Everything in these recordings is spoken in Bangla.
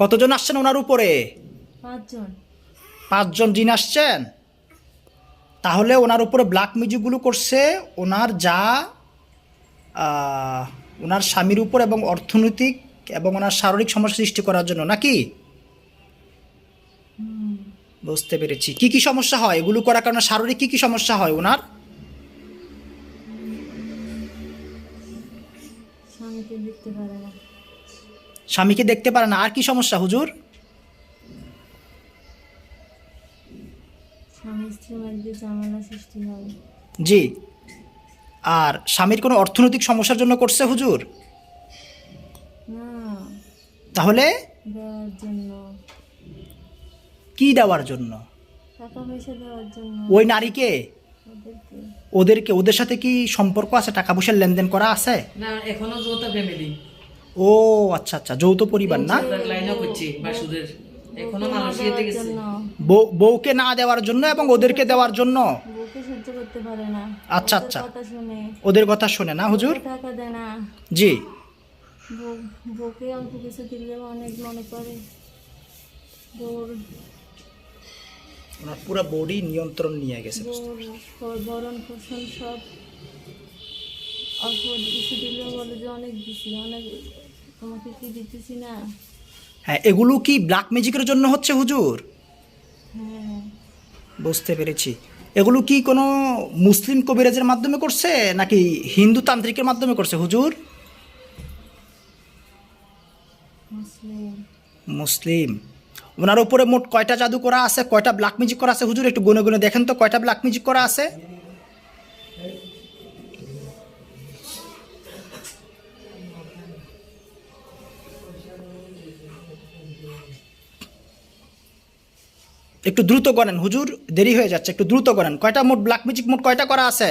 কতজন আসছেন ওনার উপরে? 5 জন। 5 জন জিন আসছেন। তাহলে ওনার উপরে ব্ল্যাক ম্যাজিকগুলো করছে ওনার যা ওনার স্বামীর উপর এবং অর্থনৈতিক এবং ওনার শারীরিক সমস্যা সৃষ্টি করার জন্য নাকি? বুঝতে পেরেছি। কি কি সমস্যা হয় এগুলো করার কারণে? শারীরিক কি কি সমস্যা হয় ওনার? স্বামীকে দেখতে পারে না। স্বামীকে দেখতে পারে না। আর কি সমস্যা হুজুর? স্বামী স্ত্রীর মধ্যে ঝামেলা সৃষ্টি হয়। জি। আর স্বামীর কোনো অর্থনৈতিক সমস্যার জন্য করছে হুজুর? না, তাহলে দেওয়ার জন্য, কি দেওয়ার জন্য? টাকা পয়সা দেওয়ার জন্য ওই নারীকে, ওদেরকে। ওদের সাথে কি সম্পর্ক আছে? টাকা পয়সার লেনদেন করা আছে? না, এখনো যৌথ ফ্যামিলি। ও আচ্ছা আচ্ছা, যৌথ পরিবার না? লাইনও করছি বাসুদের, এখনো মালয়েশিয়াতে গেছে। বউকে না দেওয়ার জন্য এবং ওদেরকে দেওয়ার জন্য। বউকে সহ্য করতে পারে না। আচ্ছা ওদের আচ্ছা, কথা শুনে। ওদের কথা শুনে না হুজুর? বউকে টাকা দেয় না। জি। বউকে অল্প কিছু দিলে অনেক মনে করে। বউর ওনার পুরো বডি নিয়ন্ত্রণ নিয়ে গেছে। ভরণ পোষণ সব অল্প কিছু দিলেও বলে যে অনেক দিছি, অনেক তোমাকে কি দিতেছি না। হ্যাঁ, এগুলো কি ব্ল্যাক ম্যাজিকের জন্য হচ্ছে হুজুর? হ্যাঁ। বুঝতে পেরেছি। এগুলো কি কোনো মুসলিম কবিরাজের মাধ্যমে করছে নাকি হিন্দু তান্ত্রিকের মাধ্যমে করছে হুজুর? মুসলিম। মুসলিম। ওনার উপরে মোট কয়টা জাদু করা আছে, কয়টা ব্ল্যাক ম্যাজিক করা আছে হুজুর? একটু গুনে গুনে দেখেন তো কয়টা ব্ল্যাক ম্যাজিক করা আছে। একটু দ্রুত করেন হুজুর, দেরি হয়ে যাচ্ছে, একটু দ্রুত করেন। কয়টা মোট ব্ল্যাক ম্যাজিক মোট কয়টা করা আছে?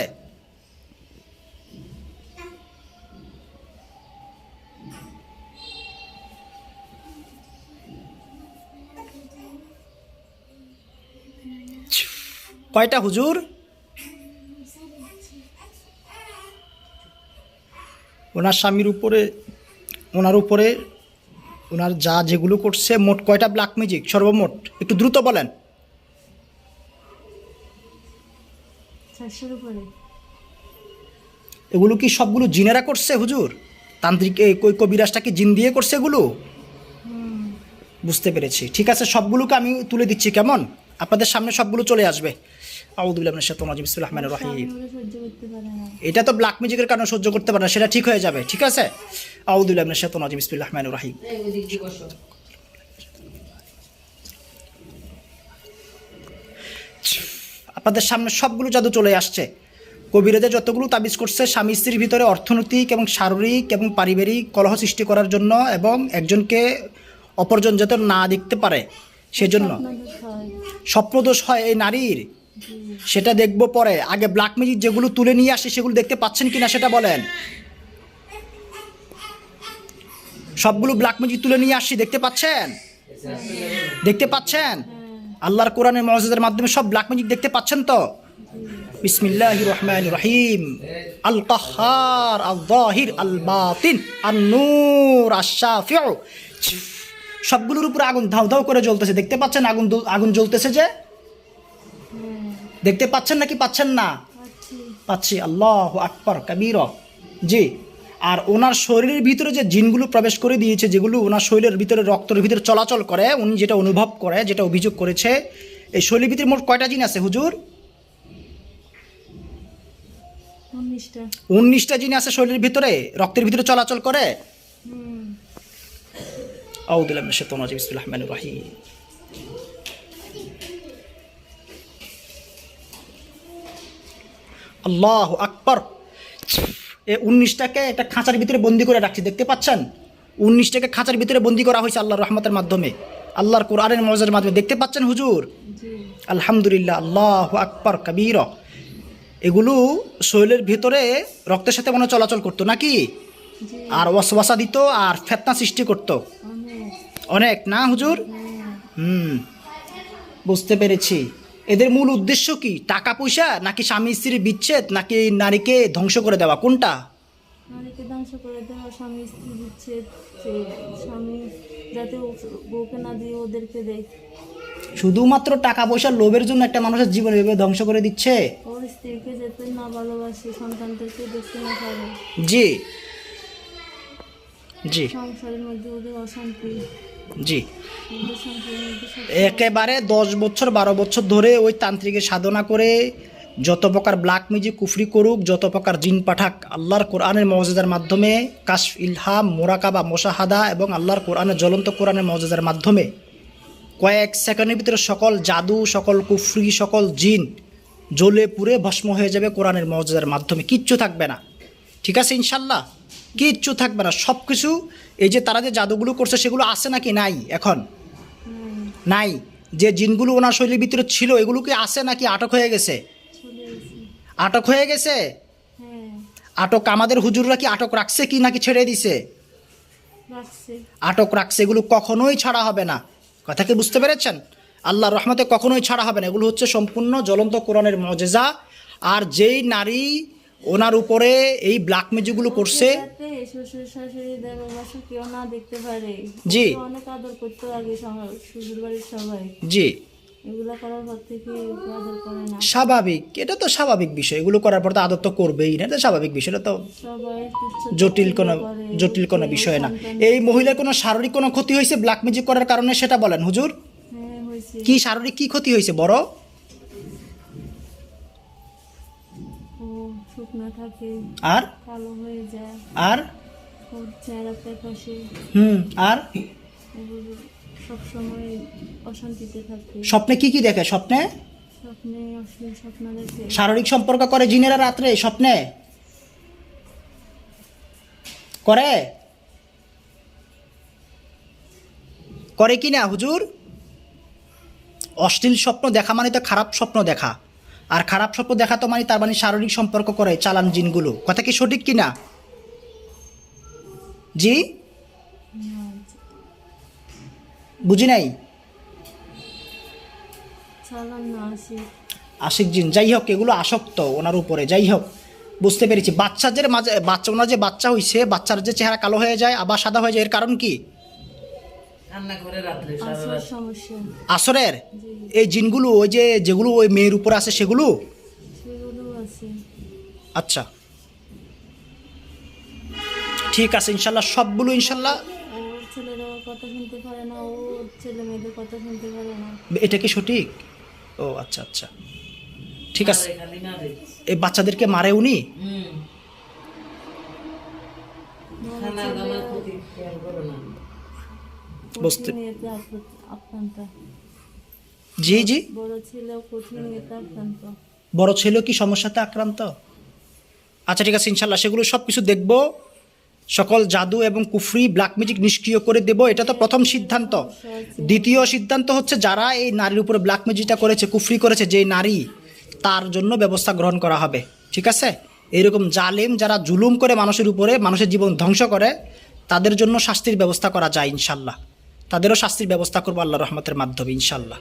কয়টা হুজুর? ওনার স্বামীর উপরে, ওনার উপরে ওনার যা যেগুলো করছে মোট কয়টা ব্ল্যাক ম্যাজিক সর্বমোট? একটু দ্রুত বলেন। 400-এর উপরে। এগুলো কি সবগুলো জিনেরা করছে হুজুর? তান্ত্রিক কবিরাজটা কি জিন দিয়ে করছে এগুলো? বুঝতে পেরেছি। ঠিক আছে, সবগুলোকে আমি তুলে দিচ্ছি, কেমন? আপনাদের সামনে সবগুলো চলে আসবে। আউযু বিল্লাহি মিনাশ শাইতানির রাজিম, বিসমিল্লাহির রহমানির রহিম। স্বামী ওরা সহ্য করতে পারে না। এটা তো ব্ল্যাক ম্যাজিকের কারণে সহ্য করতে পারে না, সেটা ঠিক হয়ে যাবে। ঠিক আছে, আউযু বিল্লাহি মিনাশ শাইতানির রাজিম, বিসমিল্লাহির রহমানির রহিম। ওদিক দিয়ে বসো। আপনাদের সামনে সবগুলো জাদু চলে আসছে। কবিরাজে যতগুলো তাবিজ করছে স্বামী স্ত্রীর ভিতরে অর্থনৈতিক এবং শারীরিক এবং পারিবারিক কলহ সৃষ্টি করার জন্য এবং একজনকে অপরজন যাতে না দেখতে পারে সেজন্য। স্বপ্নদোষ হয়। স্বপ্নদোষ হয় এই নারীর, সেটা দেখবো পরে। আগে ব্ল্যাক ম্যাজিক যেগুলো তুলে নিয়ে আসে সেগুলো দেখতে পাচ্ছেন কিনা সেটা বলেন। সবগুলো ব্ল্যাক ম্যাজিক তুলে নিয়ে আসছি, দেখতে পাচ্ছেন? দেখতে পাচ্ছেন? আল্লাহর কোরআনের মুআজিজার মাধ্যমে সব ব্ল্যাক ম্যাজিক দেখতে পাচ্ছেন তো? বিসমিল্লাহির রহমানির রহিম। আল কাহ্হার, আল যাহির, আল বাতিন, আন নূর, আশ-শাফিউ। সবগুলোর উপরে আগুন ধাউ ধাউ করে জ্বলতেছে, দেখতে পাচ্ছেন? আগুন জ্বলতেছে যে, দেখতে পাচ্ছেন নাকি পাচ্ছেন না? পাচ্ছি। আল্লাহু আকবার কাবীরা। জি। আর ওনার শরীরের ভিতরে যে জিনগুলো প্রবেশ করে দিয়েছে, যেগুলো ওনার শরীরের ভিতরে রক্তের ভিতরে চলাচল করে, উনি যেটা অনুভব করে, যেটা অভিযোগ করেছে, এই শরীরের ভিতরে মোট কয়টা জিন আছে হুজুর? 19টা। 19টা জিন আছে শরীরের ভিতরে, রক্তের ভিতরে চলাচল করে। আউযু বিল্লাহি মিনাশ শাইতানির রাজিম, বিসমিল্লাহির রহমানির রহিম। আল্লাহু আকবার। এই 19টাকে একটা খাঁচার ভিতরে বন্দি করে রাখছি, দেখতে পাচ্ছেন? 19টাকে খাঁচার ভিতরে বন্দি করা হয়েছে আল্লাহর রহমতের মাধ্যমে, আল্লাহর কোরআনের মুআজিজার মাধ্যমে, দেখতে পাচ্ছেন হুজুর? আলহামদুলিল্লাহ, আল্লাহু আকবার কাবীরা। এগুলো শরীরের ভিতরে রক্তের সাথে মনে চলাচল করতো নাকি? আর ওয়াসওয়াসা দিত আর ফিতনা সৃষ্টি করতো অনেক, না হুজুর? বুঝতে পেরেছি। এদের মূল উদ্দেশ্য কি? টাকা পয়সা নাকি স্বামী স্ত্রীর বিচ্ছেদ নাকি নারীকে ধ্বংস করে দেওয়া, কোনটা? নারীকে ধ্বংস করে দেওয়া, স্বামী স্ত্রী বিচ্ছেদ, স্বামী যাতে বউকে না দিয়ে ওদেরকে দেয়। শুধুমাত্র টাকা পয়সার লোভের জন্য একটা মানুষের জীবন এভাবে ধ্বংস করে দিচ্ছে। ওর স্ত্রীকে যেতে না ভালোবাসে, সন্তানদেরকে দেখতে না পারে, জি জি সংসারের মধ্যে ওদের অশান্তি, জি ওদের সংসারের মধ্যে একেবারে 10 বছর 12 বছর ধরে ওই তান্ত্রিকের সাধনা করে যত প্রকার ব্ল্যাক ম্যাজিক কুফরি করুক, যত প্রকার জিন পাঠাক, আল্লাহর কোরআনের মওজিজার মাধ্যমে কাশফ, ইলহাম, মোরাকাবা, মোশাহাদা এবং আল্লাহর কোরআনের জ্বলন্ত কোরআনের মওজিজার মাধ্যমে কয়েক সেকেন্ডের ভিতরে সকল জাদু, সকল কুফরি, সকল জিন জ্বলে পুড়ে ভস্ম হয়ে যাবে কোরআনের মওজিজার মাধ্যমে। কিচ্ছু থাকবে না, ঠিক আছে ইনশাল্লাহ, কিচ্ছু থাকবে না। সব কিছু এই যে তারা যে জাদুগুলো করছে সেগুলো আছে নাকি নাই? এখন নাই। যে জিনগুলো ওনার শরীরের ভিতরে ছিল এগুলো কি আছে নাকি আটক হয়ে গেছে? চলে গেছে। আটক হয়ে গেছে। হ্যাঁ, আটক আমাদের হুজুররা কি আটক রাখছে কি নাকি ছেড়ে দিছে? রাখছে। আটক রাখছে। এগুলো কখনোই ছাড়া হবে না। কথা কি বুঝতে পেরেছেন? আল্লাহর রহমতে কখনোই ছাড়া হবে না। এগুলো হচ্ছে সম্পূর্ণ জ্বলন্ত কোরআনের মুজিজা। আর যেই নারী ওনার উপরে এই ব্ল্যাক ম্যাজিকগুলো করছে, যাতে শ্বশুর শাশুড়ি দেববাসা কেউ না দেখতে পারে। জি। ওকে অনেক আদর করতো আগে শ্বশুর বাড়ির সবাই, জি এগুলো করার পর থেকে ওকে আদর করে না। স্বাভাবিক, এটা তো স্বাভাবিক বিষয়। এগুলো করার পর তো আদর তো করবেই না, এটা স্বাভাবিক বিষয়। এটা তো সবাই তুচ্ছ জটিল কোনো বিষয় না। এই মহিলার কোনো শারীরিক কোনো ক্ষতি হয়েছে ব্ল্যাক ম্যাজিক করার কারণে সেটা বলেন হুজুর। হ্যাঁ, হয়েছে। কি শারীরিক কি ক্ষতি হয়েছে বড়? ও শুকনো থাকে, আর কালো হয়ে যায়, আর ওর চেহারাতে খসে, আর সবসময় অশান্তিতে থাকে, স্বপ্নে কি কি দেখে? স্বপ্নে স্বপ্নে অশ্লীল স্বপ্ন দেখে। শারীরিক সম্পর্ক করে জিনেরা রাত্রে স্বপ্নে করে? করে কি না হুজুর? অশ্লীল স্বপ্ন দেখা মানে তো খারাপ স্বপ্ন দেখা, আর খারাপ স্বপ্ন দেখা তো মানে তার মানে শারীরিক সম্পর্ক করে চালান জিনগুলো। কথা কি সঠিক কি না? জি বুঝি নাই। চালান না আসে। আশিক জিন, যাই হোক, এগুলো আসক্ত ওনার উপরে। যাই হোক, বুঝতে পেরেছি। বাচ্চাদের মাঝে ওনার যে বাচ্চা হয়েছে, বাচ্চার যে চেহারা কালো হয়ে যায় আবার সাদা হয়ে যায়, এর কারণ কি? রান্না করে রাত্রে সারা আসল রাত সমস্যা। আসরের জি, এই জিনগুলো ওই যে যেগুলো ওই মেয়ের উপর আছে সেগুলো। সেগুলো আছে। আচ্ছা ঠিক আছে ইনশাল্লাহ, সবগুলো ইনশাল্লাহ। ওর ছেলেরা ওর কথা শুনতে পারে না, ওর ছেলে মেয়েদের কথা শুনতে পারে না। এটা কি সঠিক? ও আচ্ছা আচ্ছা, ঠিক আছে। মারে, খালি মারে। এই বাচ্চাদেরকে মারে উনি? খানা দানার প্রতি খেয়াল করে না। বুঝতে- কঠিন ইয়েতে আক্রান্ত। জি জি। বড় ছেলেও কঠিন ইয়েতে আক্রান্ত। বড় ছেলেও কি সমস্যাতে আক্রান্ত? আচ্ছা ঠিক আছে ইনশাল্লাহ, সেগুলো সব কিছু দেখবো। সকল জাদু এবং কুফরি ব্ল্যাক ম্যাজিক নিষ্ক্রিয় করে দেব, এটা তো প্রথম সিদ্ধান্ত। দ্বিতীয় সিদ্ধান্ত হচ্ছে যারা এই নারীর উপরে ব্ল্যাক ম্যাজিকটা করেছে, কুফরি করেছে যে নারী, তার জন্য ব্যবস্থা গ্রহণ করা হবে। ঠিক আছে? এরকম জালেম যারা জুলুম করে মানুষের উপরে, মানুষের জীবন ধ্বংস করে, তাদের জন্য শাস্তির ব্যবস্থা করা যায় ইনশাল্লাহ। তাদেরও শাস্তির ব্যবস্থা করবো আল্লাহর রহমতের মাধ্যমে ইনশাল্লাহ।